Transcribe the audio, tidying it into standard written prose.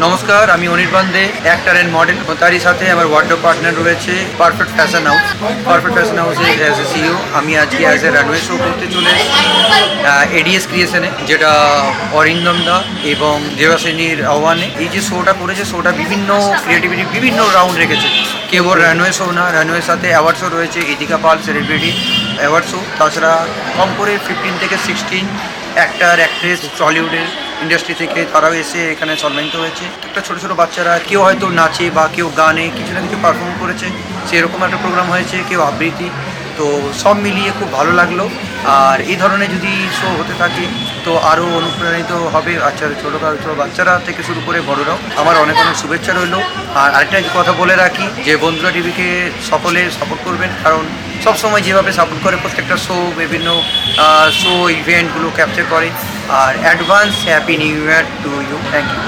নমস্কার, আমি অনির্বাণ দে, actor and model. তারই সাথে আমার ওয়ার্ডরোব পার্টনার রয়েছে perfect fashion house. Perfect fashion হাউসে অ্যাজ এ সিইও আমি আজকে অ্যাজ এ রানওয়ে শো করতে চলে এডিএস ক্রিয়েশনে, যেটা অরিন্দম দা এবং দেবাসিনীর আহ্বানে এই যে শোটা করেছে, শোটা বিভিন্ন ক্রিয়েটিভিটি বিভিন্ন রাউন্ড রেখেছে। কেবল রানওয়ে শো না, রানওয়ের সাথে অ্যাওয়ার্ড শো রয়েছে, ইদিকা পাল সেলিব্রিটি অ্যাওয়ার্ড শো। তাছাড়া কম করে 15 থেকে 16 অ্যাক্টার অ্যাক্ট্রেস টলিউডের ইন্ডাস্ট্রি থেকে তারাও এসে এখানে সম্মানিত হয়েছে। একটা ছোটো ছোটো বাচ্চারা কেউ হয়তো নাচে বা কেউ গানে কিছু না কিছু পারফর্ম করেছে, সেরকম একটা প্রোগ্রাম হয়েছে, কেউ আবৃত্তি। তো সব মিলিয়ে খুব ভালো লাগলো। আর এই ধরনের যদি শো হতে থাকে তো আরও অনুপ্রাণিত হবে ছোটো বাচ্চারা থেকে শুরু করে বড়রাও। আমার অনেক অনেক শুভেচ্ছা রইল। আর আরেকটা কথা বলে রাখি যে বন্ধুরা টিভিকে সকলে সাপোর্ট করবেন, কারণ সবসময় যেভাবে সাপোর্ট করে প্রত্যেকটা শো বিভিন্ন শো ইভেন্টগুলো ক্যাপচার করে। আর advance happy new year to you. Thank you.